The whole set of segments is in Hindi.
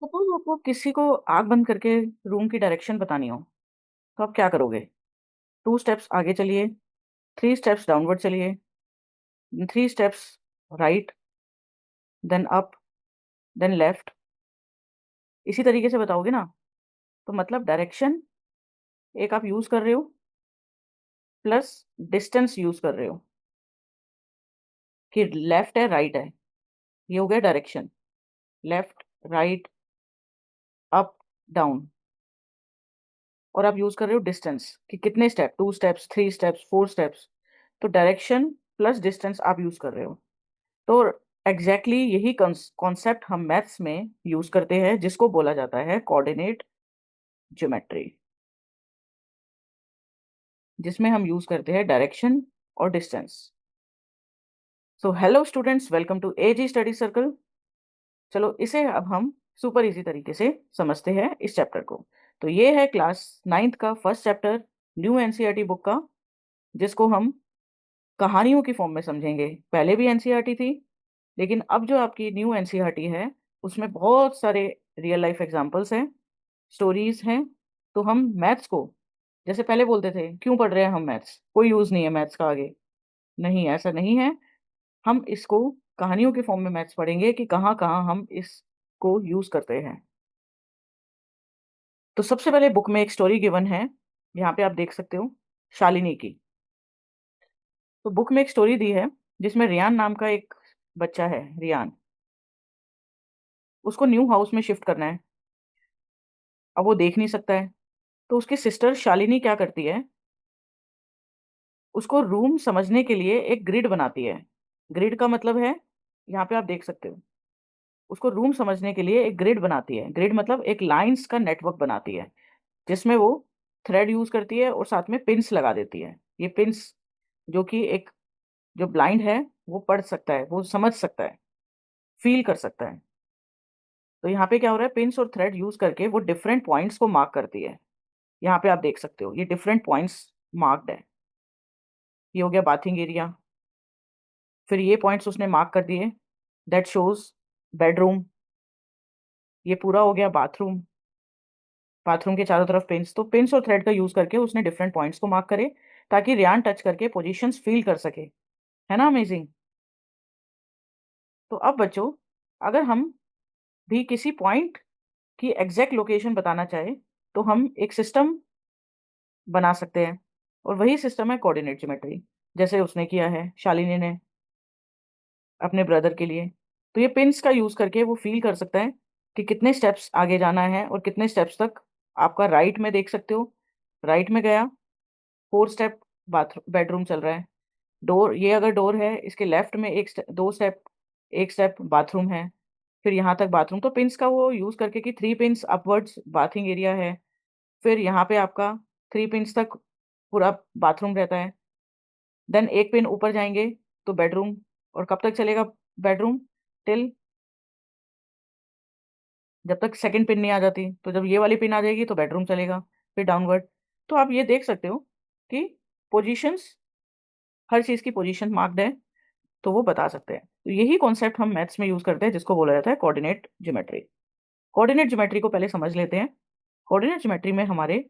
सपोज आपको किसी को आंख बंद करके रूम की डायरेक्शन बतानी हो तो आप क्या करोगे? 2 स्टेप्स आगे चलिए, 3 स्टेप्स डाउनवर्ड चलिए, 3 steps right, then up, then left. इसी तरीके से बताओगे ना? तो मतलब डायरेक्शन एक आप यूज कर रहे हो प्लस डिस्टेंस यूज कर रहे हो कि लेफ्ट है राइट है। ये हो गया direction. Left, right, up, down. और आप यूज कर रहे हो डिस्टेंस कि कितने स्टेप, 2 स्टेप्स, 3 स्टेप्स, 4 स्टेप्स। तो डायरेक्शन प्लस डिस्टेंस आप यूज कर रहे हो। तो एग्जैक्टली यही कॉन्सेप्ट हम मैथ्स में यूज करते हैं, जिसको बोला जाता है कोऑर्डिनेट ज्योमेट्री, जिसमें हम यूज करते हैं डायरेक्शन और distance. So hello students, welcome to AG study circle. चलो इसे अब हम सुपर इजी तरीके से समझते हैं इस चैप्टर को। तो ये है क्लास 9th का first chapter new NCERT book का, जिसको हम कहानियों की फॉर्म में समझेंगे। पहले भी एनसीईआरटी थी, लेकिन अब जो आपकी न्यू एनसीईआरटी है उसमें बहुत सारे रियल लाइफ एग्जांपल्स हैं, स्टोरीज हैं। तो हम मैथ्स को, जैसे पहले बोलते थे क्यों पढ़ रहे हैं हम मैथ्स, कोई यूज नहीं है मैथ्स का आगे। नहीं, ऐसा नहीं है। हम इसको कहानियों के फॉर्म में मैथ्स पढ़ेंगे कि कहाँ कहाँ हम इसको यूज करते हैं। तो सबसे पहले बुक में एक स्टोरी गिवन है, यहाँ पे आप देख सकते हो, शालिनी की। तो बुक में एक स्टोरी दी है जिसमें रियान नाम का एक बच्चा है, रियान। उसको न्यू हाउस में शिफ्ट करना है। अब वो देख नहीं सकता है, तो उसकी सिस्टर शालिनी क्या करती है, उसको रूम समझने के लिए एक ग्रिड बनाती है। ग्रिड का मतलब है, यहाँ पे आप देख सकते हो, उसको रूम समझने के लिए एक ग्रिड बनाती है। ग्रिड मतलब एक लाइंस का नेटवर्क बनाती है, जिसमें वो थ्रेड यूज करती है और साथ में पिंस लगा देती है। ये पिंस, जो कि एक जो ब्लाइंड है वो पढ़ सकता है, वो समझ सकता है, फील कर सकता है। तो यहाँ पे क्या हो रहा है, पिंस और थ्रेड यूज करके वो डिफरेंट पॉइंट्स को मार्क करती है। यहाँ पे आप देख सकते हो ये डिफरेंट पॉइंट्स मार्क्ड है। ये हो गया बाथिंग एरिया। फिर ये पॉइंट्स उसने मार्क कर दिए, दैट शोज बेडरूम। ये पूरा हो गया बाथरूम। बाथरूम के चारों तरफ पिंस, तो पिंस और थ्रेड का यूज करके उसने डिफरेंट पॉइंट्स को मार्क करे, ताकि रियान टच करके पोजीशंस फील कर सके। है ना अमेजिंग? तो अब बच्चों, अगर हम भी किसी पॉइंट की एग्जैक्ट लोकेशन बताना चाहे तो हम एक सिस्टम बना सकते हैं, और वही सिस्टम है कोऑर्डिनेट ज्योमेट्री, जैसे उसने किया है शालिनी ने अपने ब्रदर के लिए। तो ये पिंस का यूज करके वो फील कर सकता है कि कितने स्टेप्स आगे जाना है और कितने स्टेप्स तक। आपका राइट में देख सकते हो, राइट में गया 4 स्टेप बाथरूम बेडरूम चल रहा है। डोर, ये अगर डोर है इसके लेफ्ट में 2 स्टेप, 1 स्टेप बाथरूम है। फिर यहाँ तक बाथरूम, तो पिंस का वो यूज करके कि 3 पिंस अपवर्ड्स बाथिंग एरिया है। फिर यहाँ पे आपका 3 पिंस तक पूरा बाथरूम रहता है। देन एक पिन ऊपर जाएंगे तो बेडरूम। और कब तक चलेगा बेडरूम? टिल जब तक सेकंड पिन नहीं आ जाती। तो जब ये वाली पिन आ जाएगी तो बेडरूम चलेगा, फिर डाउनवर्ड। तो आप ये देख सकते हो कि पोजीशंस, हर चीज़ की पोजीशन मार्क्ड है, तो वो बता सकते हैं। तो यही कॉन्सेप्ट हम मैथ्स में यूज करते हैं, जिसको बोला जाता है कोऑर्डिनेट ज्योमेट्री। कोऑर्डिनेट ज्योमेट्री को पहले समझ लेते हैं। कोऑर्डिनेट ज्योमेट्री में हमारे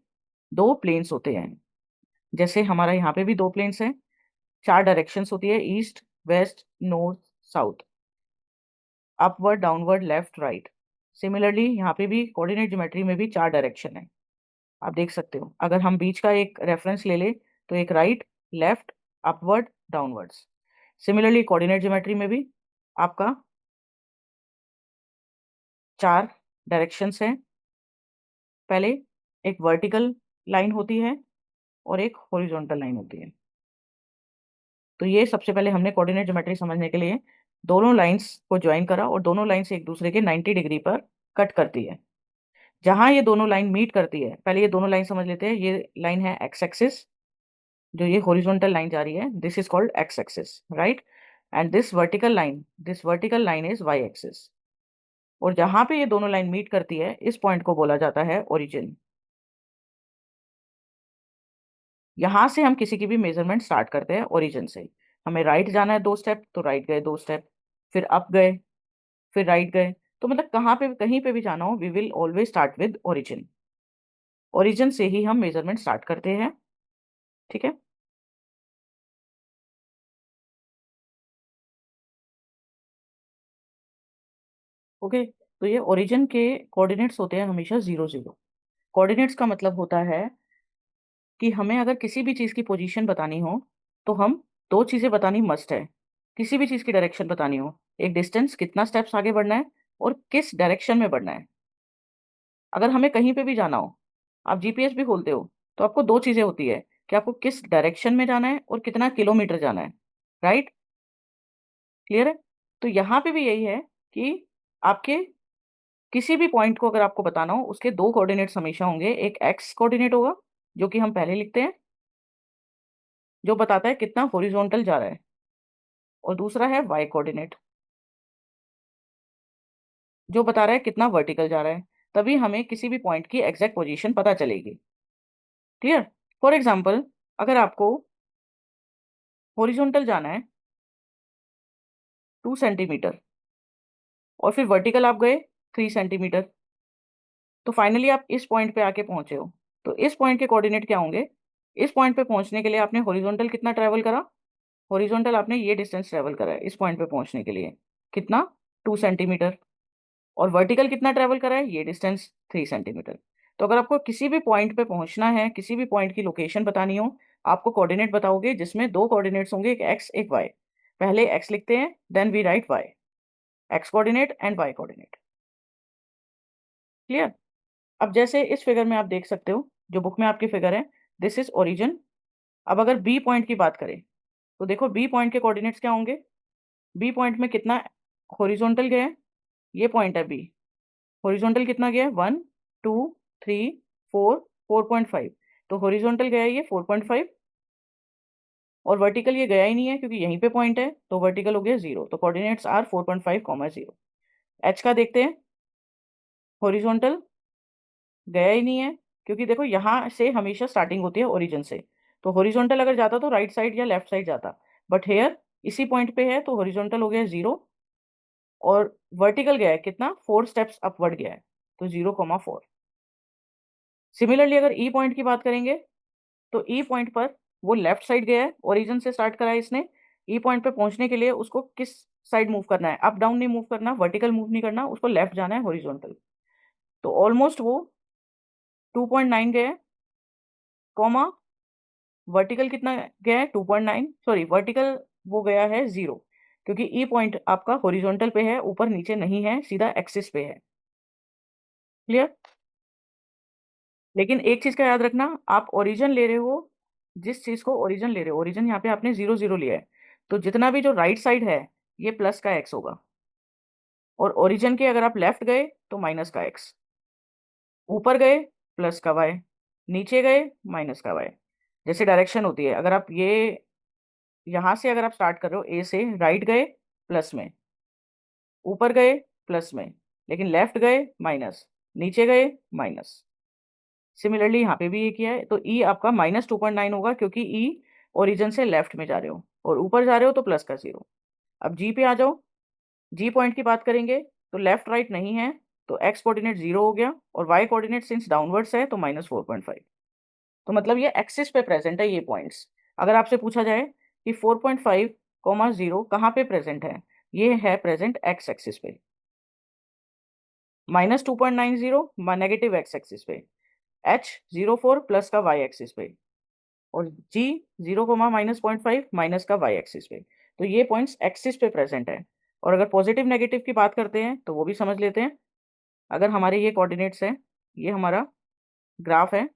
2 प्लेन्स होते हैं। जैसे हमारा यहाँ पे भी 2 प्लेन्स हैं, 4 डायरेक्शंस होती है, east, west, north, south, upward, downward, left, right. Similarly यहाँ पे भी कोऑर्डिनेट ज्योमेट्री में भी 4 डायरेक्शन है। आप देख सकते हो, अगर हम बीच का एक रेफरेंस ले ले तो एक right, left, upward, downwards. Similarly coordinate geometry में भी आपका 4 डायरेक्शंस हैं। पहले एक वर्टिकल लाइन होती है और एक हॉरिजॉन्टल लाइन होती है। तो ये सबसे पहले हमने कोऑर्डिनेट ज्योमेट्री समझने के लिए दोनों लाइंस को ज्वाइन करा, और दोनों लाइंस एक दूसरे के 90 डिग्री पर कट करती है। जहां ये दोनों लाइन मीट करती है, पहले ये दोनों लाइन समझ लेते हैं। ये लाइन है एक्स एक्सिस, जो ये हॉरिजॉन्टल लाइन जा रही है, this is called X axis, right. And this vertical line is Y axis. और जहां पे ये दोनों लाइन मीट करती है, इस पॉइंट को बोला जाता है ओरिजिन। यहां से हम किसी की भी मेजरमेंट स्टार्ट करते हैं ओरिजिन से। हमें राइट जाना है 2 स्टेप, तो राइट गए 2 स्टेप, फिर अप गए, फिर राइट गए। तो मतलब कहाँ पे कहीं पे भी जाना हो, we will always start with origin. Origin से ही हम मेजरमेंट स्टार्ट करते हैं। ठीक है। ओके, तो ये ओरिजिन के कोऑर्डिनेट्स होते हैं हमेशा 0 0। कोऑर्डिनेट्स का मतलब होता है कि हमें अगर किसी भी चीज़ की पोजीशन बतानी हो, तो हम दो चीज़ें बतानी मस्ट है। किसी भी चीज़ की डायरेक्शन बतानी हो, एक डिस्टेंस कितना स्टेप्स आगे बढ़ना है और किस डायरेक्शन में बढ़ना है। अगर हमें कहीं पे भी जाना हो, आप जीपीएस भी खोलते हो, तो आपको दो चीज़ें होती है कि आपको किस डायरेक्शन में जाना है और कितना किलोमीटर जाना है। राइट? क्लियर है? तो यहाँ पे भी यही है कि आपके किसी भी पॉइंट को अगर आपको बताना हो, उसके दो कोऑर्डिनेट्स हमेशा होंगे। एक एक्स कोऑर्डिनेट होगा, जो कि हम पहले लिखते हैं, जो बताता है कितना हॉरिजॉन्टल जा रहा है, और दूसरा है वाई कोऑर्डिनेट, जो बता रहा है कितना वर्टिकल जा रहा है। तभी हमें किसी भी पॉइंट की एग्जैक्ट पोजीशन पता चलेगी। क्लियर? फॉर एग्जांपल, अगर आपको हॉरिजॉन्टल जाना है 2 सेंटीमीटर और फिर वर्टिकल आप गए 3 सेंटीमीटर, तो फाइनली आप इस पॉइंट पे आके पहुंचे हो, तो इस पॉइंट के कोऑर्डिनेट क्या होंगे? इस पॉइंट पे पहुंचने के लिए आपने हॉरिजॉन्टल कितना ट्रैवल करा? हॉरिजॉन्टल आपने ये डिस्टेंस ट्रैवल करा है इस पॉइंट पे पहुंचने के लिए, कितना? 2 सेंटीमीटर। और वर्टिकल कितना ट्रैवल करा है? ये डिस्टेंस 3 सेंटीमीटर। तो अगर आपको किसी भी पॉइंट पे पहुंचना है, किसी भी पॉइंट की लोकेशन बतानी हो, आपको कोऑर्डिनेट बताओगे जिसमें दो कोऑर्डिनेट्स होंगे, एक एक्स एक वाई। पहले एक्स लिखते हैं, then we write Y, X coordinate and Y coordinate. Clear? अब जैसे इस फिगर में आप देख सकते हो, जो बुक में आपकी फिगर है, दिस इज ओरिजिन। अब अगर बी पॉइंट की बात करें, तो देखो बी पॉइंट के कोऑर्डिनेट्स क्या होंगे? बी पॉइंट में कितना हॉरिजॉन्टल गया है? ये पॉइंट है बी। हॉरिजॉन्टल कितना गया है? 1 2 3 4 4.5। तो हॉरिजॉन्टल गया है ये 4.5, और वर्टिकल ये गया ही नहीं है क्योंकि यहीं पे पॉइंट है, तो वर्टिकल हो गया 0। तो कोऑर्डिनेट्स आर 4.5, 0। एच का देखते हैं। हॉरिजॉन्टल गया ही नहीं है क्योंकि देखो यहाँ से हमेशा स्टार्टिंग होती है ओरिजिन से, तो हॉरिजॉन्टल अगर जाता तो राइट साइड या लेफ्ट साइड जाता, बट हेयर इसी पॉइंट पे है, तो हॉरिजॉन्टल हो गया 0। और वर्टिकल गया है कितना? 4 स्टेप्स अपवर्ड गया है, तो 0,4। सिमिलरली अगर ई पॉइंट की बात करेंगे, तो ई पॉइंट पर वो लेफ्ट साइड गया है, ओरिजिन से स्टार्ट करा है इसने। ई पॉइंट पे पहुंचने के लिए उसको किस साइड मूव करना है? अप डाउन नहीं मूव करना, वर्टिकल मूव नहीं करना, उसको लेफ्ट जाना है, हॉरिजॉन्टल। तो ऑलमोस्ट वो 2.9 गया है, कॉमा वर्टिकल कितना गया है? 2.9, सॉरी वर्टिकल वो गया है 0, क्योंकि ई पॉइंट आपका हॉरिजॉन्टल पे है, ऊपर नीचे नहीं है, सीधा एक्सिस पे है। क्लियर? लेकिन एक चीज का याद रखना, आप ओरिजिन ले रहे हो, जिस चीज को ओरिजिन ले रहे हो, ओरिजिन यहाँ पे आपने 0 0 लिया है, तो जितना भी जो राइट साइड है, ये प्लस का एक्स होगा। और ओरिजिन के अगर आप लेफ्ट गए तो माइनस का एक्स, ऊपर गए प्लस का वाई, नीचे गए माइनस का वाई। जैसे डायरेक्शन होती है, अगर आप ये यहाँ से अगर आप स्टार्ट कर रहे हो ए से, राइट गए प्लस में, ऊपर गए प्लस में, लेकिन लेफ्ट गए माइनस, नीचे गए माइनस। सिमिलरली यहाँ पे भी ये किया है, तो ई आपका -2.9 होगा, क्योंकि ई ओरिजिन से लेफ्ट में जा रहे हो और ऊपर जा रहे हो तो प्लस का 0। अब जी पे आ जाओ। जी पॉइंट की बात करेंगे, तो लेफ्ट राइट नहीं है, तो एक्स कोऑर्डिनेट 0 हो गया, और वाई कोऑर्डिनेट सिंस डाउनवर्ड्स है तो -4.5। तो मतलब ये एक्सिस पे प्रेजेंट है ये पॉइंट्स। अगर आपसे पूछा जाए कि 4.5, 0 कहाँ पे प्रेजेंट है, ये है प्रेजेंट एक्स एक्सिस पे, -2.90 नेगेटिव एक्स एक्सिस पे, H 0.4 प्लस का वाई एक्सिस पे, और G 0, -0.5 माइनस का वाई एक्सिस पे। तो ये पॉइंट्स एक्सिस पे प्रेजेंट है। और अगर पॉजिटिव नेगेटिव की बात करते हैं तो वो भी समझ लेते हैं। अगर हमारे ये कोऑर्डिनेट्स हैं, ये हमारा ग्राफ है,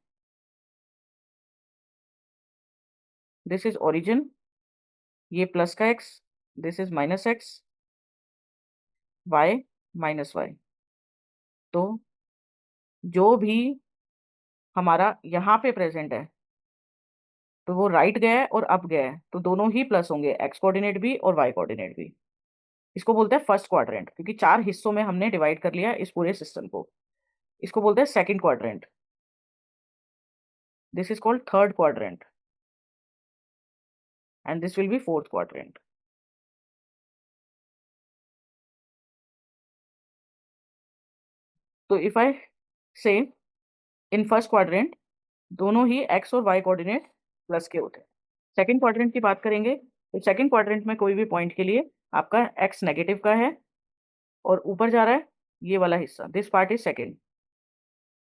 दिस इज ओरिजिन, ये प्लस का X, this is minus X, Y minus Y. तो जो भी हमारा यहाँ पे प्रेजेंट है, तो वो राइट गया है और अप गया है, तो दोनों ही प्लस होंगे, एक्स कोऑर्डिनेट भी और वाई कोऑर्डिनेट भी। इसको बोलते हैं फर्स्ट क्वाड्रेंट, क्योंकि 4 हिस्सों में हमने डिवाइड कर लिया इस पूरे सिस्टम को। इसको बोलते हैं second quadrant, this is called third quadrant, and this will B fourth quadrant. तो इफ आई से इन फर्स्ट क्वाड्रेंट दोनों ही एक्स और वाई कोऑर्डिनेट प्लस के होते हैं। सेकंड क्वाड्रेंट की बात करेंगे तो सेकंड क्वाड्रेंट में कोई भी पॉइंट के लिए आपका एक्स नेगेटिव का है और ऊपर जा रहा है ये वाला हिस्सा, दिस पार्ट इज सेकंड,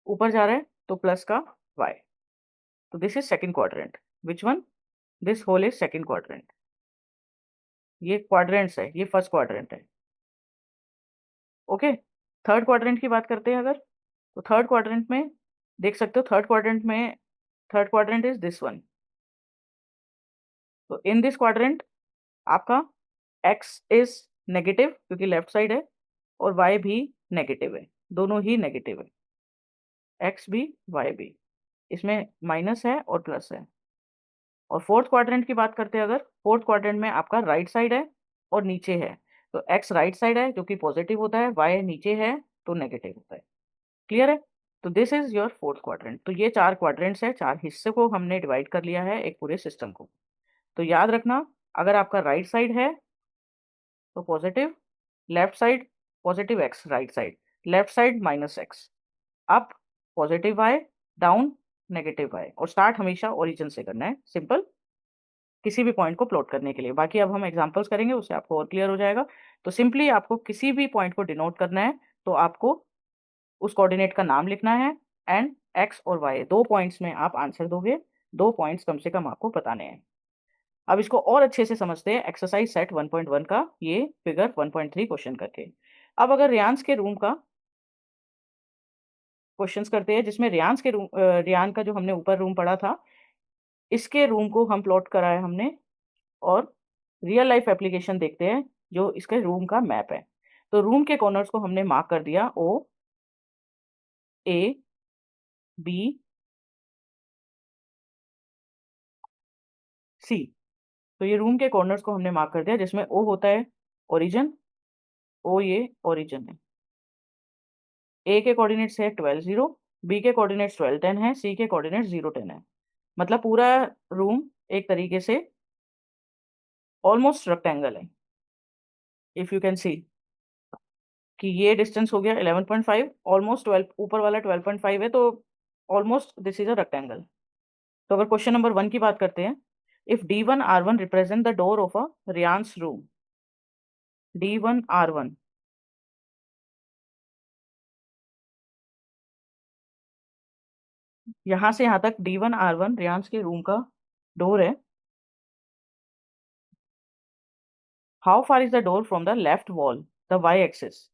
ऊपर जा रहा है तो प्लस का वाई, तो this is second quadrant. Which one? This whole is second quadrant. ये क्वाड्रेंट्स है, ये फर्स्ट क्वाड्रेंट है। ओके, थर्ड क्वाड्रेंट की बात करते हैं अगर, तो थर्ड क्वाड्रेंट में देख सकते हो, third quadrant is this one. तो इन दिस क्वाड्रेंट आपका एक्स इज नेगेटिव क्योंकि लेफ्ट साइड है और वाई भी नेगेटिव है, दोनों ही नेगेटिव है, एक्स भी वाई भी, इसमें माइनस है और प्लस है। और फोर्थ क्वाड्रेंट की बात करते हैं अगर, फोर्थ क्वाड्रेंट में आपका राइट साइड है और नीचे है, तो एक्स राइट साइड है जो कि पॉजिटिव होता है, वाई नीचे है तो नेगेटिव होता है। क्लियर है? तो this is your fourth quadrant. तो ये चार क्वाड्रेंट्स है, चार हिस्से को हमने डिवाइड कर लिया है एक पूरे सिस्टम को। तो याद रखना, अगर आपका राइट साइड है तो positive, left side positive X right side, left side minus X, up positive Y, down negative Y, और स्टार्ट हमेशा ओरिजिन से करना है, सिंपल, किसी भी पॉइंट को प्लॉट करने के लिए। बाकी अब हम एग्जांपल्स करेंगे, उससे आपको और क्लियर हो जाएगा। तो सिंपली आपको किसी भी पॉइंट को डिनोट करना है तो आपको उस कोऑर्डिनेट का नाम लिखना है एंड एक्स और वाई, दो पॉइंट्स में आप आंसर दोगे, दो पॉइंट्स कम से कम आपको बताने हैं। अब इसको और अच्छे से समझते हैं एक्सरसाइज सेट 1.1 का ये फिगर 1.3 क्वेश्चन करके। अब अगर रियांस के रूम का क्वेश्चंस करते हैं, जिसमें रियान का जो हमने ऊपर रूम पढ़ा था, इसके रूम को हम प्लॉट करा है हमने, और रियल लाइफ एप्लीकेशन देखते हैं जो इसके रूम का मैप है। तो रूम के कॉर्नर्स को हमने मार्क कर दिया, ओ ए बी सी। तो ये रूम के कॉर्नर्स को हमने मार्क कर दिया, जिसमें ओ होता है ओरिजिन, ओ ये ओरिजिन है। ए के कोऑर्डिनेट्स है 12 0, बी के कोऑर्डिनेट्स 12 10 है, सी के कोऑर्डिनेट्स 0 10 है। मतलब पूरा रूम एक तरीके से ऑलमोस्ट रेक्टेंगल है। इफ यू कैन सी कि ये डिस्टेंस हो गया 11.5, ऑलमोस्ट 12, ऊपर वाला 12.5 है, तो almost this is a rectangle. तो अगर क्वेश्चन नंबर 1 की बात करते हैं, if D1 R1 represent the door of a Ryan's room, D1 R1, यहां से यहां तक D1 R1 रियांस के रूम का डोर है। How far is the door from the left wall the Y axis,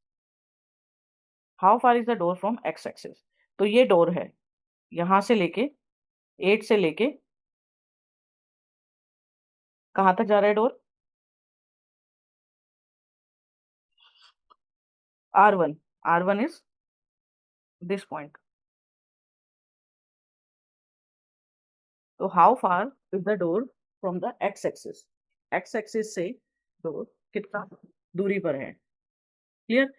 how far is the door from X axis. तो ये डोर है, यहां से लेके 8 से लेके कहां तक जा रहा है door, R1, R1 is this point. तो how far is the door from the X axis, X axis से डोर कितना दूरी पर है। क्लियर?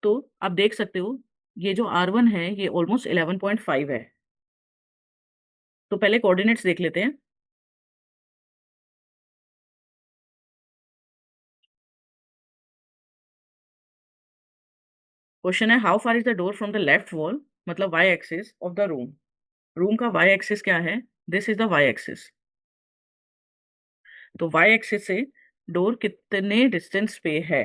तो आप देख सकते हो ये जो R1 है ये ऑलमोस्ट 11.5 है। तो पहले कोऑर्डिनेट्स देख लेते हैं। क्वेश्चन है how far is the door from the left wall, मतलब Y axis of the room, room का वाई एक्सिस क्या है, this is the Y axis. तो वाई एक्सिस से डोर कितने डिस्टेंस पे है,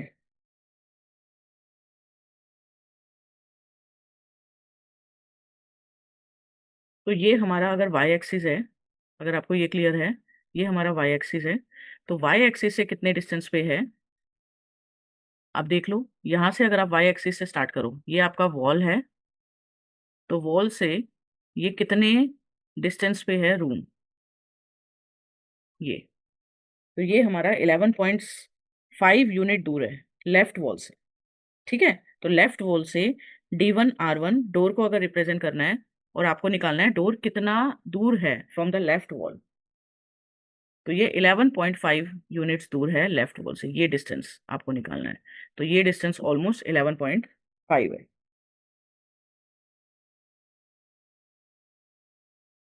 तो ये हमारा अगर वाई एक्सिस है, अगर आपको ये क्लियर है, ये हमारा वाई एक्सिस है, तो वाई एक्सिस से कितने डिस्टेंस पे है आप देख लो। यहां से अगर आप वाई एक्सिस से स्टार्ट करो, ये आपका वॉल है, तो वॉल से ये कितने डिस्टेंस पे है रूम, ये, तो ये हमारा 11.5 यूनिट दूर है लेफ्ट वॉल से। ठीक है, तो लेफ्ट वॉल से D1 R1 डोर को अगर रिप्रेजेंट करना है और आपको निकालना है डोर कितना दूर है फ्रॉम द लेफ्ट वॉल, तो ये 11.5 यूनिट्स दूर है लेफ्ट वॉल से, ये डिस्टेंस आपको निकालना है। तो ये डिस्टेंस ऑलमोस्ट 11.5 है।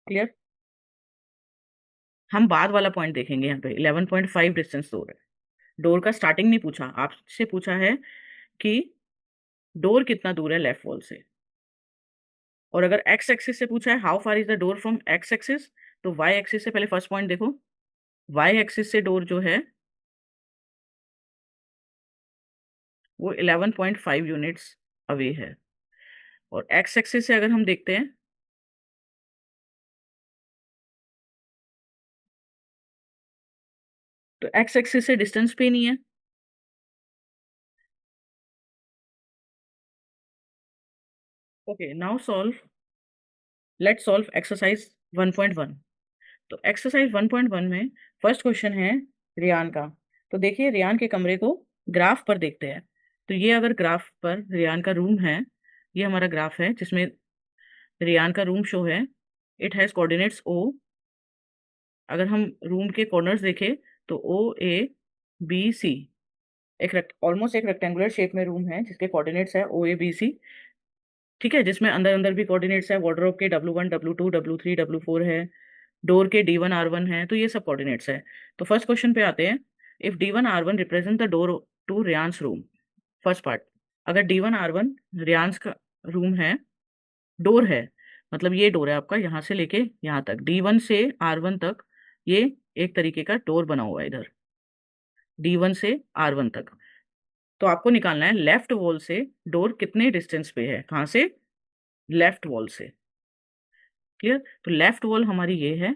क्लियर? हम बाद वाला पॉइंट देखेंगे, यहाँ पे 11.5 डिस्टेंस दूर है। डोर का स्टार्टिंग नहीं पूछा, आपसे पूछा है कि डोर कितना दूर है लेफ्ट वॉल से। और अगर एक्स एक्सिस से पूछा है how far is the door from X axis, तो वाई एक्सिस से पहले फर्स्ट पॉइंट देखो, वाई एक्सिस से डोर जो है वो 11.5 यूनिट्स अवे है। और एक्स एक्सिस से अगर हम देखते हैं तो एक्स एक्सिस से डिस्टेंस पे नहीं है। Okay, now solve, let's solve exercise 1.1। तो एक्सरसाइज 1.1 में फर्स्ट क्वेश्चन है रियान का। तो देखिए रियान के कमरे को ग्राफ पर देखते हैं। तो ये अगर ग्राफ पर रियान का रूम है, ये हमारा ग्राफ है जिसमें रियान का रूम शो है। इट हैज़ कोऑर्डिनेट्स ओ। अगर हम रूम के कॉर्नर्स देखें तो ओ ए बी सी, एक ऑलमोस्ट एक रेक्टेंगुलर शेप में रूम है जिसके कोऑर्डिनेट्स है ओ ए बी सी। ठीक है, जिसमें अंदर अंदर भी कोऑर्डिनेट्स है, वार्डरोब के W1 W2 W3 W4 है, डोर के D1 R1 है, तो ये सब कोऑर्डिनेट्स है। तो फर्स्ट क्वेश्चन पे आते हैं। If D1 R1 represent the door to Ryan's room. First part, अगर D1 R1 रियांस का रूम है, डोर है, मतलब ये डोर है आपका यहाँ से लेके यहाँ तक, D1 से R1 तक ये एक तरीके का डोर बना हुआ है इधर, D1 से R1 तक। तो आपको निकालना है लेफ्ट वॉल से डोर कितने डिस्टेंस पे है, कहाँ से, लेफ्ट वॉल से। क्लियर, तो लेफ्ट वॉल हमारी ये है,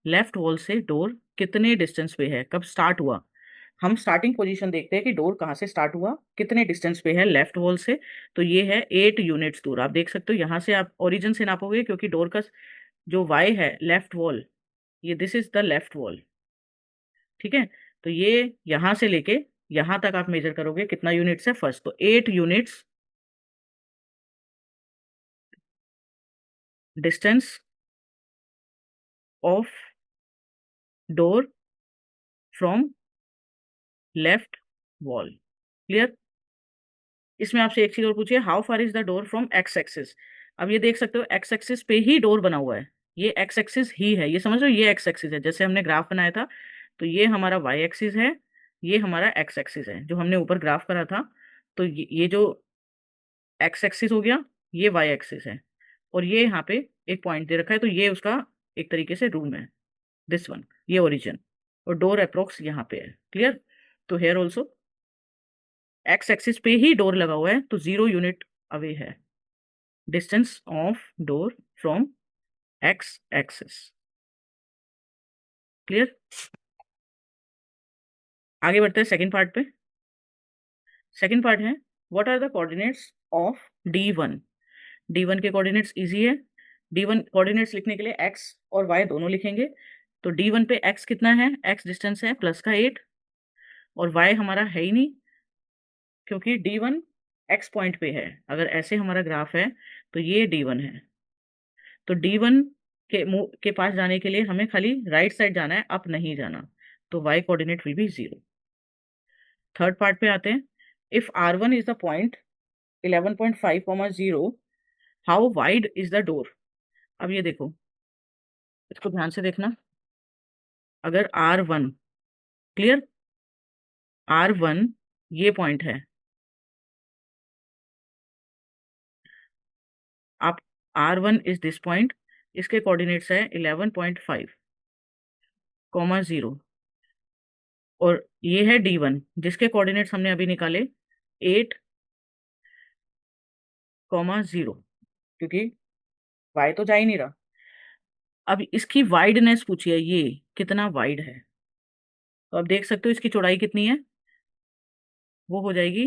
लेफ्ट वॉल से डोर कितने डिस्टेंस पे है, कब स्टार्ट हुआ। हम स्टार्टिंग पोजीशन देखते हैं कि डोर कहाँ से स्टार्ट हुआ, कितने डिस्टेंस पे है लेफ्ट वॉल से। तो ये है 8 यूनिट्स दूर। आप देख सकते हो यहाँ से आप ओरिजिन से नापोगे, क्योंकि डोर का जो वाई है लेफ्ट वॉल, ये this is the left wall. ठीक है, तो ये यहाँ से लेके यहाँ तक आप मेजर करोगे कितना यूनिट्स है फर्स्ट, तो 8 units distance of door from left wall. Clear. इसमें आपसे एक चीज और पूछिए, how far is the door from X axis. अब ये देख सकते हो एक्स एक्सिस पे ही डोर बना हुआ है, ये एक्स एक्सिस ही है, ये समझ लो ये एक्स एक्सिस है, जैसे हमने ग्राफ बनाया था। तो ये हमारा वाई एक्सिस है, ये हमारा एक्स एक्सिस है जो हमने ऊपर ग्राफ करा था। तो ये जो एक्स एक्सिस हो गया, ये वाई एक्सिस है, और ये यहाँ पे एक पॉइंट दे रखा है, तो ये उसका एक तरीके से रूम है, दिस वन, ये ओरिजिन, और डोर अप्रोक्स यहाँ पे है। क्लियर। तो हेयर ऑल्सो एक्स एक्सिस पे ही डोर लगा हुआ है, तो 0 यूनिट अवे है distance of door from X axis. Clear. आगे बढ़ते हैं सेकंड पार्ट पे। सेकंड पार्ट है, what are the coordinates of D1। D1 के कोऑर्डिनेट्स इजी है। D1 कोऑर्डिनेट्स लिखने के लिए x और y दोनों लिखेंगे। तो D1 पे x कितना है, x डिस्टेंस है प्लस का 8, और y हमारा है ही नहीं, क्योंकि D1 x पॉइंट पे है। अगर ऐसे हमारा ग्राफ है तो ये D1 है। तो D1 के मुंह के पास जाने के लिए हमें खाली राइट साइड जाना है, अप नहीं जाना, तो y coordinate will be 0। Third part पे आते हैं। If R1 is the point 11.5, 0, how wide is the door. अब ये देखो, इसको ध्यान से देखना। अगर R1, क्लियर, R1 ये पॉइंट है, आप R1 इज दिस पॉइंट, इसके कोऑर्डिनेट्स है 11.5, 0, और ये है D1 जिसके कोऑर्डिनेट्स हमने अभी निकाले 8, 0, क्योंकि y तो जा ही नहीं रहा। अब इसकी वाइडनेस पूछिए, ये कितना वाइड है। तो आप देख सकते हो इसकी चौड़ाई कितनी है, वो हो जाएगी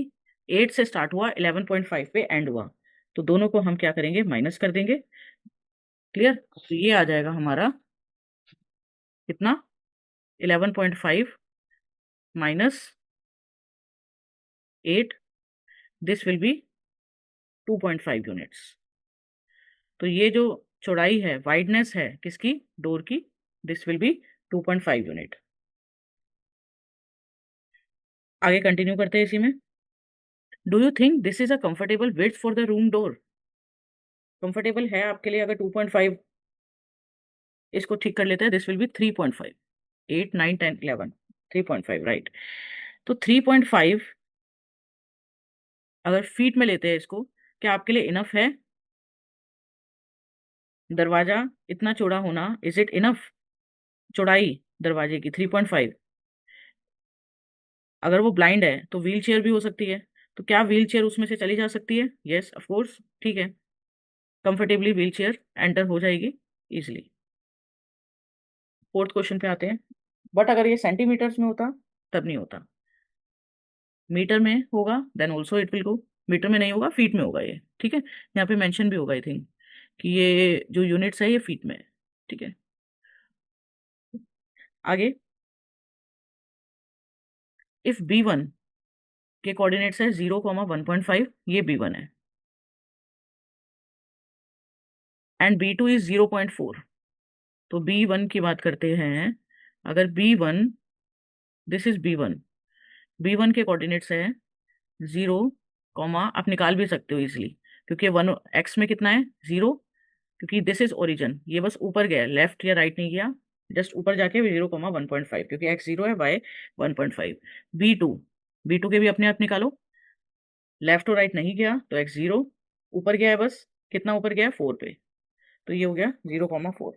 8 से स्टार्ट हुआ 11.5 पे एंड हुआ, तो दोनों को हम क्या करेंगे, माइनस कर देंगे। क्लियर, तो ये आ जाएगा हमारा कितना, 11.5 minus 8, this will B 2.5 units. तो ये जो चौड़ाई है, वाइडनेस है किसकी, डोर की, दिस विल बी 2.5 यूनिट। आगे कंटिन्यू करते हैं इसी में। Do you think this is a comfortable width for the room door. Comfortable है आपके लिए अगर 2.5, इसको ठीक कर लेते हैं, दिस विल बी 3.5, 8 9 10 11, 3.5 राइट। तो 3.5 अगर फीट में लेते हैं इसको, क्या आपके लिए इनफ है। दरवाजा इतना चौड़ा होना, इज इट इनफ? चौड़ाई दरवाजे की 3.5। अगर वो ब्लाइंड है तो व्हील चेयर भी हो सकती है, तो क्या व्हील चेयर उसमें से चली जा सकती है? यस ऑफ कोर्स, ठीक है, कंफर्टेबली व्हील चेयर एंटर हो जाएगी इजिली। फोर्थ क्वेश्चन पे आते हैं। बट अगर ये सेंटीमीटर्स में होता तब नहीं होता, मीटर में होगा then also it will go, metre में नहीं होगा, फीट में होगा ये, ठीक है, यहाँ पे मेंशन भी होगा आई थिंक कि ये जो यूनिट्स है ये फीट में है, ठीक है। आगे, इफ B1 के कोऑर्डिनेट्स है 0,1.5, ये B1 है, एंड B2 इज 0.4। तो B1 की बात करते हैं। अगर B1, this is B1, B1 के कोऑर्डिनेट्स है 0, आप निकाल भी सकते हो इजिली, क्योंकि 1 x में कितना है 0, क्योंकि दिस इज ओरिजिन, ये बस ऊपर गया, लेफ्ट या राइट नहीं गया, जस्ट ऊपर जाके 0,1.5, क्योंकि x 0 है, y 1.5। B2 के भी अपने आप निकालो, लेफ्ट और राइट नहीं गया तो x 0, ऊपर गया है बस, कितना ऊपर गया है 4 पे, तो ये हो गया 0,4।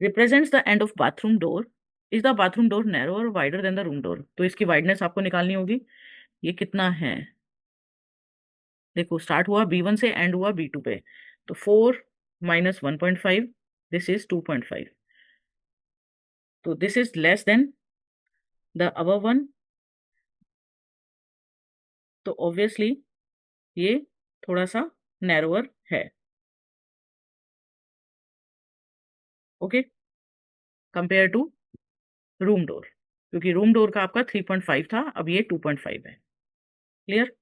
Represents the end of bathroom door, is the bathroom door narrow और wider than the room door, तो इसकी वाइडनेस आपको निकालनी होगी, ये कितना है। देखो स्टार्ट हुआ B1 से, एंड हुआ B2 पे, तो 4 माइनस 1.5, दिस इज 2.5, तो this is less than the above one, तो ऑब्वियसली ये थोड़ा सा नैरोअर है, okay, compare to room door, क्योंकि रूम डोर का आपका 3.5 था, अब ये 2.5 है, क्लियर।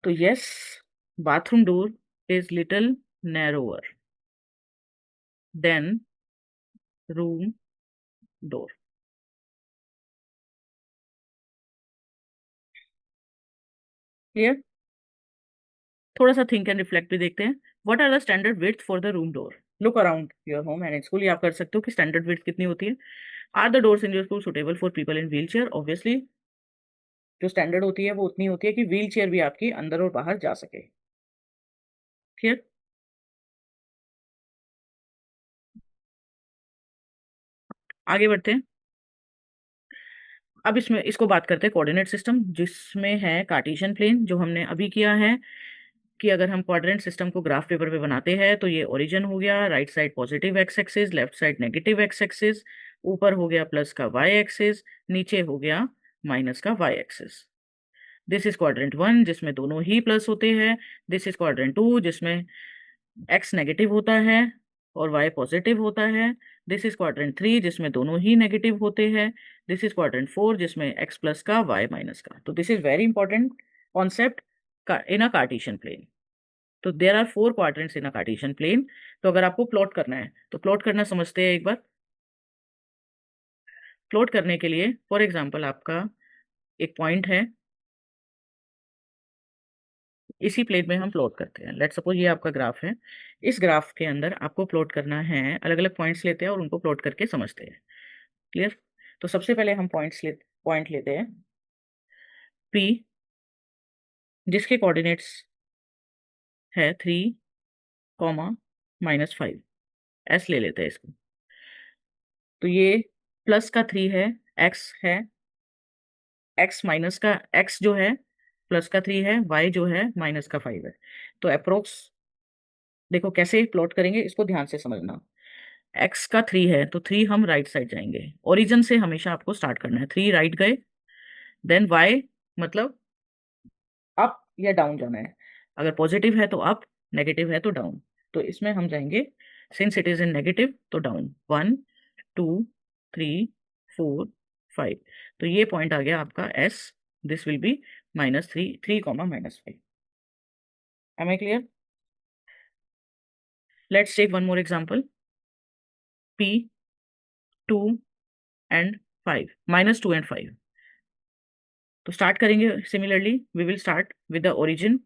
तो yes, bathroom door is little narrower than room door, clear. थोड़ा सा थिंक एंड रिफ्लेक्ट भी देखते हैं। What are the standard width for the room door? Look around your home and school, ये आप कर सकते हो कि स्टैंडर्ड विड्थ कितनी होती है। Are the doors in your school suitable for people in wheelchair? Obviously जो स्टैंडर्ड होती है वो उतनी होती है कि व्हील चेयर भी आपकी अंदर और बाहर जा सके, क्लियर। आगे बढ़ते हैं। अब इसमें इसको बात करते हैं कोऑर्डिनेट सिस्टम, जिसमें है कार्टेशियन प्लेन, जो हमने अभी किया है कि अगर हम क्वाड्रेंट सिस्टम को ग्राफ पेपर पे बनाते हैं तो ये ओरिजिन हो गया, right side positive x axis, left side negative x axis, ऊपर हो गया प्लस का वाई एक्सिस, नीचे हो गया माइनस का Y axis. This is quadrant 1 जिसमें दोनों ही प्लस होते हैं, दिस इज क्वाड्रेंट 2 जिसमें एक्स नेगेटिव होता है और वाई पॉजिटिव होता है, दिस इज क्वाड्रेंट 3 जिसमें दोनों ही नेगेटिव होते हैं, दिस इज क्वाड्रेंट 4 जिसमें एक्स प्लस का वाई माइनस का। तो this is very important concept in a Cartesian plane. तो there are 4 quadrants in a Cartesian plane. तो अगर आपको प्लॉट करना है तो प्लॉट करना समझते हैं एक बार। प्लॉट करने के लिए फॉर एग्जांपल आपका एक पॉइंट है, इसी प्लेन में हम प्लॉट करते हैं, लेट्स सपोज ये आपका ग्राफ है, इस ग्राफ के अंदर आपको प्लॉट करना है, अलग अलग पॉइंट्स लेते हैं और उनको प्लॉट करके समझते हैं, क्लियर। तो सबसे पहले हम पॉइंट लेते हैं P, जिसके कोऑर्डिनेट्स है 3, -5, S ले लेते हैं इसको। तो ये प्लस का 3 है, x है, x माइनस का x जो है प्लस का 3 है, y जो है माइनस का 5 है। तो अप्रोक्स देखो कैसे प्लॉट करेंगे, इसको ध्यान से समझना। x का 3 है तो 3 हम राइट साइड जाएंगे, ओरिजिन से हमेशा आपको स्टार्ट करना है, 3 राइट गए, देन y मतलब अप या डाउन जाना है, अगर पॉजिटिव है तो अप, नेगेटिव है तो डाउन। तो इसमें हम जाएंगे, since it is in negative तो डाउन, 1, 2, 3, 4, 5। तो ये पॉइंट आ गया आपका S, this will be -3, 3, -5। Am I clear? Let's take one more example, P 2 and 5, -2 and 5। तो स्टार्ट करेंगे similarly, we will start with the origin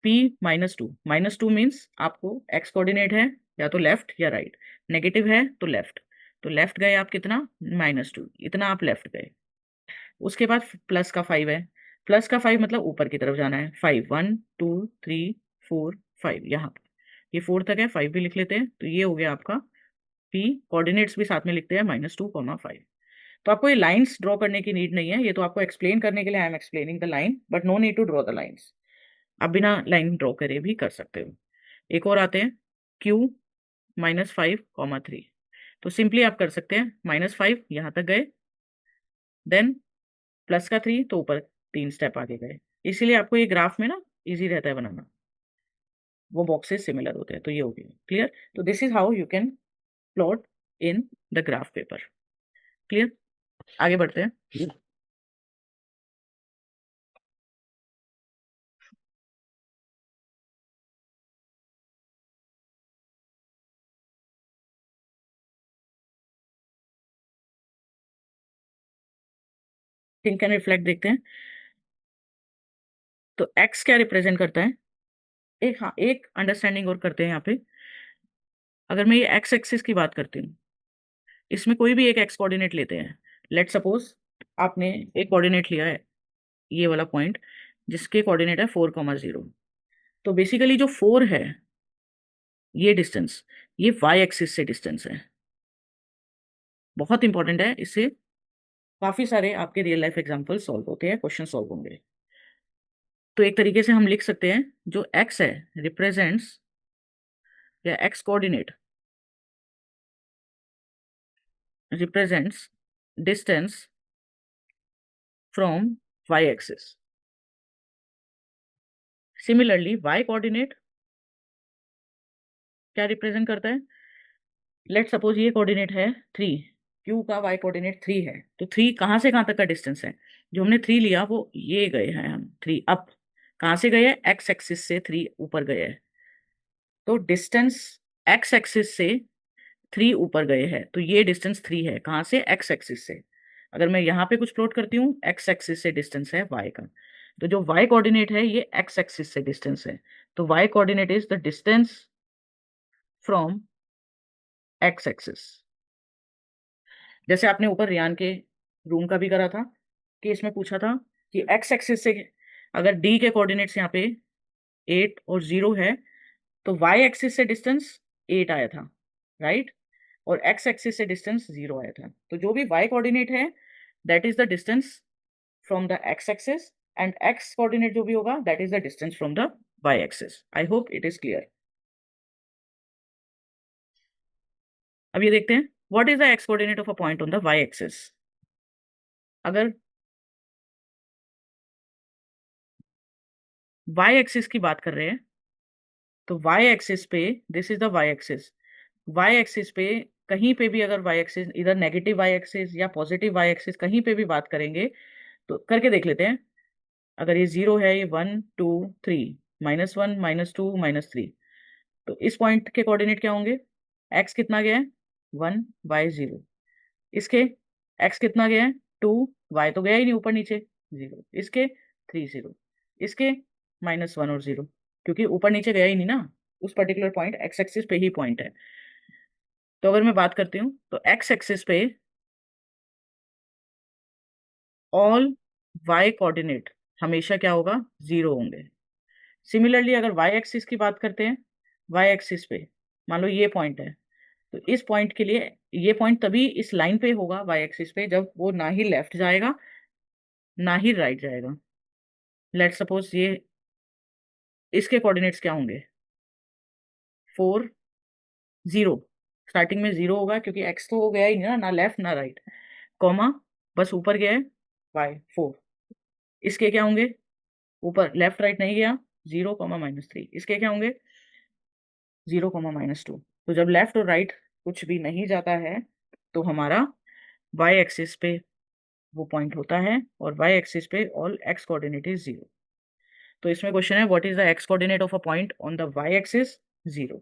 P -2 means आपको x कोऑर्डिनेट है या तो लेफ्ट या राइट, नेगेटिव है तो लेफ्ट, तो लेफ्ट गए आप कितना -2, इतना आप लेफ्ट गए। उसके बाद प्लस का 5 है, प्लस का 5 मतलब ऊपर की तरफ जाना है। 5 1 2 3 4 5 यहाँ पर ये 4 तक है, 5 भी लिख लेते हैं। तो ये हो गया आपका P। कोऑर्डिनेट्स भी साथ में लिखते हैं -2, 5। तो आपको ये लाइंस ड्रॉ करने की नीड नहीं है, ये तो आपको एक्सप्लेन करने के लिए I am explaining the line, but no need to draw the lines. आप बिना लाइन ड्रॉ करे भी कर सकते हो। एक और आते हैं Q -5, 3। तो सिंपली आप कर सकते हैं -5 यहाँ तक गए, देन प्लस का 3 तो ऊपर 3 स्टेप आगे गए। इसीलिए आपको ये ग्राफ में ना इजी रहता है बनाना, वो बॉक्सेस सिमिलर होते हैं। तो ये हो गया क्लियर। तो this is how you can plot in the graph paper. Clear, आगे बढ़ते हैं। थिंक एंड रिफ्लेक्ट देखते हैं। तो एक्स क्या रिप्रेजेंट करता है, एक हाँ एक अंडरस्टैंडिंग और करते हैं यहाँ पे। अगर मैं ये एक्स एक्सिस की बात करती हूँ, इसमें कोई भी एक एक्स कोऑर्डिनेट लेते हैं। लेट सपोज आपने एक कोऑर्डिनेट लिया है, ये वाला पॉइंट, जिसके कोऑर्डिनेट है 4,0। तो बेसिकली जो 4 है ये डिस्टेंस, ये वाई एक्सिस से डिस्टेंस है। बहुत इंपॉर्टेंट है, इससे काफी सारे आपके रियल लाइफ एग्जांपल सॉल्व होते हैं, क्वेश्चन सॉल्व होंगे। तो एक तरीके से हम लिख सकते हैं जो एक्स है रिप्रेजेंट्स, या X coordinate represents distance from Y axis. Similarly Y coordinate क्या रिप्रेजेंट करता है, लेट सपोज ये कोऑर्डिनेट है 3, क्यू का वाई कोऑर्डिनेट 3 है। तो 3 कहाँ से कहाँ तक का डिस्टेंस है, जो हमने 3 लिया वो ये गए हैं हम 3 अप। कहाँ से गए हैं, एक्स एक्सिस से 3 ऊपर गए हैं। तो डिस्टेंस एक्स एक्सिस से 3 ऊपर गए हैं, तो ये डिस्टेंस 3 है। कहाँ से, एक्स एक्सिस से। अगर मैं यहाँ पे कुछ प्लॉट करती हूँ, एक्स एक्सिस से डिस्टेंस है वाई का। तो जो वाई कोऑर्डिनेट है ये एक्स एक्सिस से डिस्टेंस है। तो Y coordinate is the distance from X axis. जैसे आपने ऊपर रियान के रूम का भी करा था, कि इसमें पूछा था कि एक्स एक्सिस से अगर डी के कोऑर्डिनेट्स यहाँ पे 8 और 0 है, तो वाई एक्सिस से डिस्टेंस 8 आया था, राइट। और एक्स एक्सिस से डिस्टेंस 0 आया था। तो जो भी वाई कोऑर्डिनेट है that is the distance from the X axis, and X coordinate जो भी होगा that is the distance from the Y axis. I hope it is clear. अब ये देखते हैं what is the X coordinate of a point on the Y axis. अगर वाई एक्सिस की बात कर रहे हैं, तो वाई एक्सिस पे, this is the Y axis, Y axis पे कहीं पे भी अगर वाई एक्सिस इधर नेगेटिव वाई एक्सिस या पॉजिटिव वाई एक्सिस कहीं पे भी बात करेंगे, तो करके देख लेते हैं। अगर ये 0 है, ये 1 2 3, -1 -2 -3, तो इस पॉइंट के कोऑर्डिनेट क्या होंगे, एक्स कितना गया है 1, वाई 0। इसके एक्स कितना गया है 2, वाई तो गया ही नहीं ऊपर नीचे 0। इसके 3 0, इसके -1 और 0, क्योंकि ऊपर नीचे गया ही नहीं ना, उस पर्टिकुलर पॉइंट एक्स एक्सिस पे ही पॉइंट है। तो अगर मैं बात करती हूँ तो एक्स एक्सिस पे ऑल वाई कोऑर्डिनेट हमेशा क्या होगा, 0 होंगे। सिमिलरली अगर वाई एक्सिस की बात करते हैं, वाई एक्सिस पे मान लो ये पॉइंट है, तो इस पॉइंट के लिए ये पॉइंट तभी इस लाइन पे होगा वाई एक्सिस पे जब वो ना ही लेफ्ट जाएगा ना ही राइट जाएगा। लेट सपोज ये इसके कोऑर्डिनेट्स क्या होंगे, 4 0, स्टार्टिंग में 0 होगा क्योंकि एक्स तो हो गया ही नहीं ना, ना लेफ्ट ना राइट, कॉमा बस ऊपर गया है वाई 4। इसके क्या होंगे, ऊपर लेफ्ट राइट नहीं गया, 0, -3। इसके क्या होंगे 0, -2। तो जब लेफ्ट और राइट कुछ भी नहीं जाता है तो हमारा वाई एक्सिस पे वो पॉइंट होता है, और वाई एक्सिस पे ऑल एक्स कोऑर्डिनेट इज 0। तो इसमें क्वेश्चन है what is the X coordinate of a point on the Y axis, 0।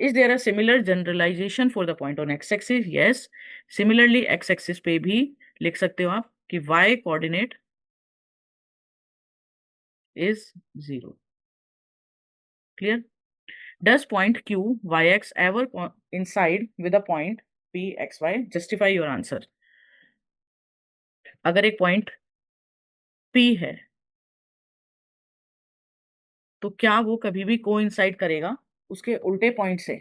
Is there a similar generalisation for the point on X axis, yes. Similarly X axis पे भी लिख सकते हो आप कि Y coordinate is 0। Clear. Does point Q yx ever coincide with a point P xy? Justify your answer. अगर एक पॉइंट पी है, तो क्या वो कभी भी कोइंसाइड करेगा उसके उल्टे पॉइंट से?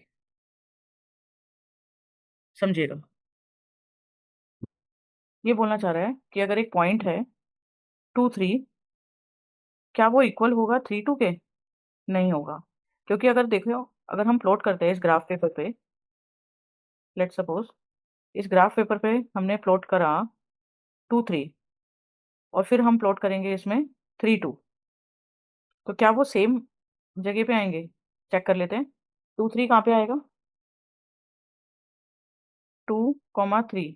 समझिएगा, ये बोलना चाह रहा है कि अगर एक पॉइंट है 2 3, क्या वो इक्वल होगा 3 2 के? नहीं होगा, क्योंकि अगर देखो, अगर हम प्लॉट करते हैं इस ग्राफ पेपर पे, लेट सपोज इस ग्राफ पेपर पे हमने प्लॉट करा 2 3, और फिर हम प्लॉट करेंगे इसमें 3 2, तो क्या वो सेम जगह पे आएंगे? चेक कर लेते हैं। 2 3 कहाँ पे आएगा? 2 3,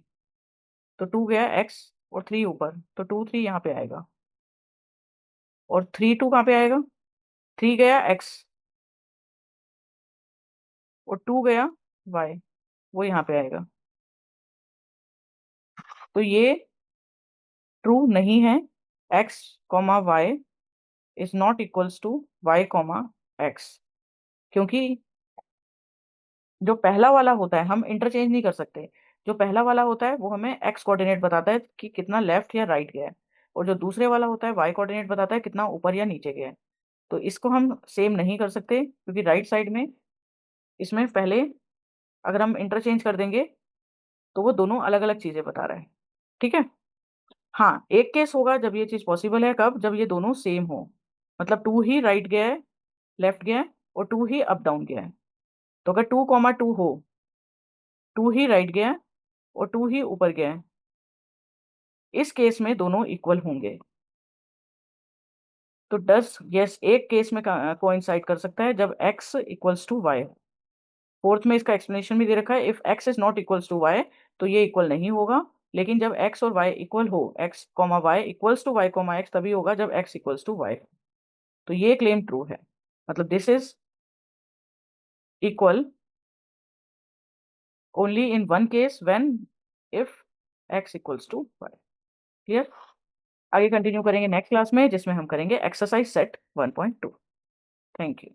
तो 2 गया x और 3 ऊपर, तो 2 3 यहाँ पे आएगा। और 3 2 कहाँ पे आएगा? 3 गया x और 2 गया y, वो यहाँ पे आएगा। तो ये ट्रू नहीं है, x y is not equals to y x, क्योंकि जो पहला वाला होता है हम इंटरचेंज नहीं कर सकते। जो पहला वाला होता है वो हमें एक्स कोऑर्डिनेट बताता है कि कितना लेफ्ट या राइट गया है, और जो दूसरे वाला होता है वाई कोऑर्डिनेट बताता है कितना ऊपर या नीचे गया है। तो इसको हम सेम नहीं कर सकते, क्योंकि राइट साइड में इसमें पहले अगर हम इंटरचेंज कर देंगे तो वो दोनों अलग अलग चीज़ें बता रहे हैं। ठीक है। हाँ, एक केस होगा जब ये चीज़ पॉसिबल है, कब? जब ये दोनों सेम हो, मतलब 2 ही राइट गया है, लेफ्ट गया है, और 2 ही अप डाउन गया है। तो अगर 2 2 हो, 2 ही राइट गया है और 2 ही ऊपर गया है, इस केस में दोनों इक्वल होंगे। तो डस यस एक केस में कोइंसाइड कर सकता है जब x equals to Y. Fourth में इसका एक्सप्लेनेशन भी दे रखा है, if x is not equals to Y, तो ये इक्वल नहीं होगा। लेकिन जब x और y इक्वल हो, x y equals to Y x, तभी होगा जब x इक्वल्स टू वाई। तो ये क्लेम ट्रू है, मतलब this is equal only in one case, when if x equals to Y. Clear? आगे कंटिन्यू करेंगे नेक्स्ट क्लास में, जिसमें हम करेंगे एक्सरसाइज सेट 1.2। Thank you.